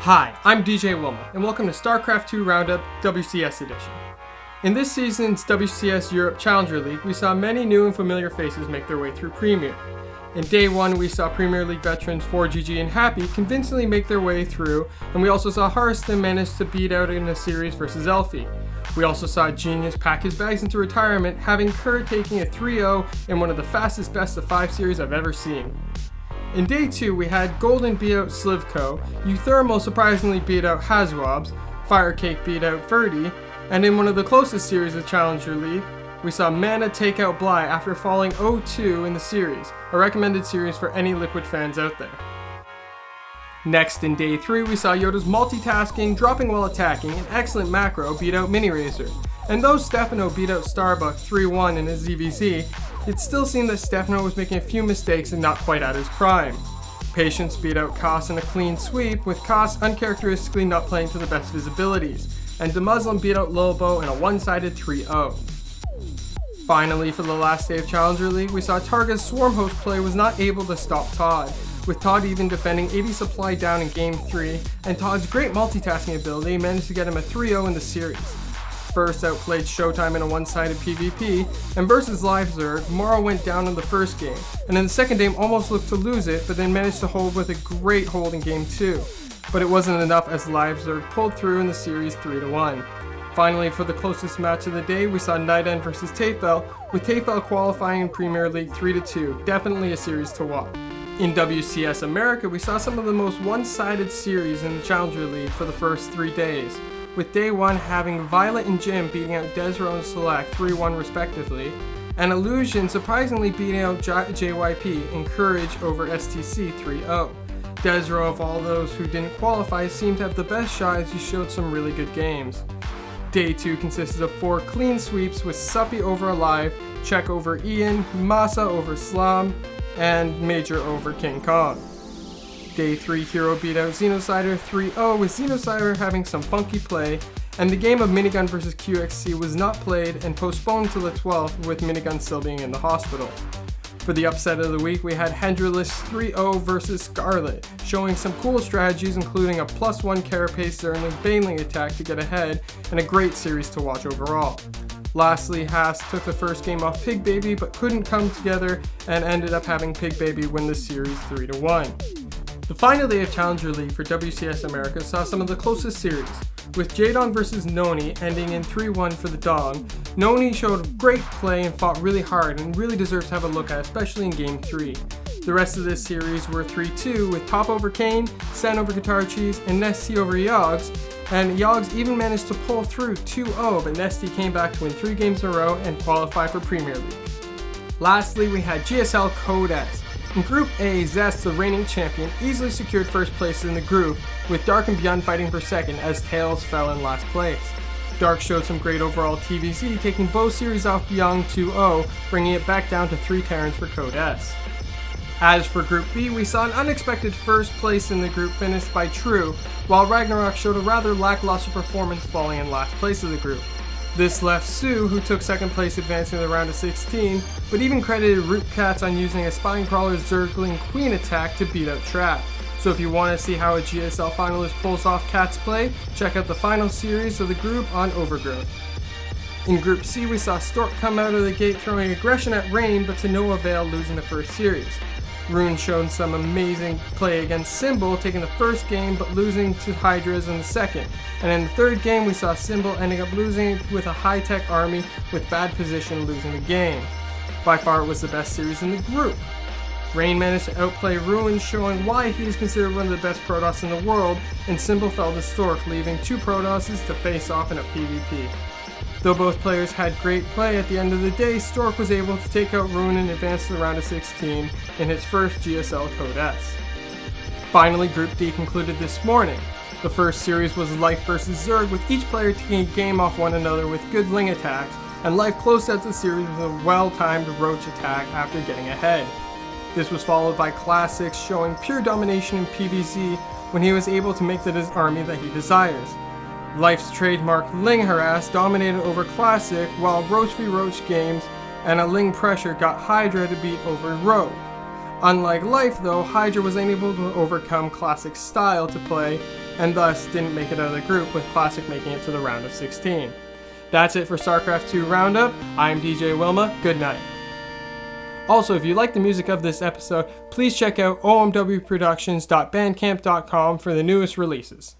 Hi, I'm DJ Wilma, and welcome to Starcraft 2 Roundup WCS Edition. In this season's WCS Europe Challenger League, we saw many new and familiar faces make their way through Premier. In Day 1, we saw Premier League veterans 4GG and Happy convincingly make their way through, and we also saw Harston manage to beat out in a series versus Elfie. We also saw Genius pack his bags into retirement, having Kerr taking a 3-0 in one of the fastest best of 5 series I've ever seen. In Day 2, we had Golden beat out Slivko, Euthermal surprisingly beat out Hazwabs, Firecake beat out Ferdy, and in one of the closest series of Challenger League, we saw Mana take out Bly after falling 0-2 in the series, a recommended series for any Liquid fans out there. Next, in Day 3, we saw Yoda's multitasking, dropping while attacking, and excellent macro beat out Mini Razor. And though Stefano beat out Starbuck 3-1 in his ZVZ, it still seemed that Stefano was making a few mistakes and not quite at his prime. Patience beat out Koss in a clean sweep, with Koss uncharacteristically not playing to the best of his abilities, and DeMuslim beat out Lobo in a one-sided 3-0. Finally, for the last day of Challenger League, we saw Targa's Swarm Host play was not able to stop Todd, with Todd even defending 80 supply down in Game 3, and Todd's great multitasking ability managed to get him a 3-0 in the series. First outplayed Showtime in a one-sided PvP, and versus Live Zerg, Morrow went down in the first game, and in the second game almost looked to lose it, but then managed to hold with a great hold in Game 2. But it wasn't enough as Live Zerg pulled through in the series 3-1. Finally, for the closest match of the day, we saw Night End versus Tefel, with Tefel qualifying in Premier League 3-2, definitely a series to watch. In WCS America, we saw some of the most one-sided series in the Challenger League for the first 3 days, with Day 1 having Violet and Jim beating out Desro and Select 3-1 respectively, and Illusion surprisingly beating out JYP in Courage over STC 3-0. Desro, of all those who didn't qualify, seemed to have the best shot as he showed some really good games. Day 2 consisted of 4 clean sweeps with Suppy over Alive, Check over Ian, Masa over Slam, and Major over King Kong. Day 3 Hero beat out Xenocider 3-0 with Xenocider having some funky play, and the game of Minigun vs QXC was not played and postponed to the 12th with Minigun still being in the hospital. For the upset of the week, we had Hendralus 3-0 versus Scarlet, showing some cool strategies including a +1 Carapace Zerling Baneling attack to get ahead, and a great series to watch overall. Lastly, Haas took the first game off Pig Baby but couldn't come together and ended up having Pig Baby win the series 3-1. The final day of Challenger League for WCS America saw some of the closest series, with Jadon vs Noni ending in 3-1 for the Dong. Noni showed great play and fought really hard and really deserves to have a look at, especially in Game 3. The rest of this series were 3-2 with Top over Kane, Sen over Guitar Cheese, and Nesty over Yogs, and Yogs even managed to pull through 2-0, but Nesty came back to win 3 games in a row and qualify for Premier League. Lastly, we had GSL Code S. In Group A, Zest, the reigning champion, easily secured first place in the group, with Dark and Beyond fighting for second as Tails fell in last place. Dark showed some great overall TVZ, taking both series off Beyond 2-0, bringing it back down to 3 Terrans for Code S. As for Group B, we saw an unexpected first place in the group finished by True, while Ragnarok showed a rather lackluster performance falling in last place of the group. This left Sue, who took second place advancing to the round of 16, but even credited Rootcats on using a Spine Crawler Zergling Queen attack to beat out Trap. So if you want to see how a GSL finalist pulls off Cat's play, check out the final series of the group on Overgrowth. In Group C, we saw Stork come out of the gate throwing aggression at Rain, but to no avail, losing the first series. Rune showed some amazing play against Symbol, taking the first game but losing to Hydras in the second. And in the third game, we saw Symbol ending up losing with a high-tech army with bad position losing the game. By far, it was the best series in the group. Rain managed to outplay Ruin, showing why he is considered one of the best Protoss in the world, and Symbol fell to Stork, leaving 2 Protosses to face off in a PvP. Though both players had great play, at the end of the day, Stork was able to take out Ruin and advance to the round of 16 in his first GSL Code S. Finally, Group D concluded this morning. The first series was Life vs Zerg, with each player taking a game off one another with good Ling attacks, and Life closed out the series with a well-timed Roach attack after getting ahead. This was followed by Classics showing pure domination in PvZ when he was able to make his army that he desires. Life's trademark Ling Harass dominated over Classic, while Roach v Roach games and a Ling Pressure got Hydra to beat over Rogue. Unlike Life though, Hydra was unable to overcome Classic's style to play and thus didn't make it out of the group, with Classic making it to the round of 16. That's it for StarCraft 2 Roundup. I'm DJ Wilma. Good night. Also, if you like the music of this episode, please check out omwproductions.bandcamp.com for the newest releases.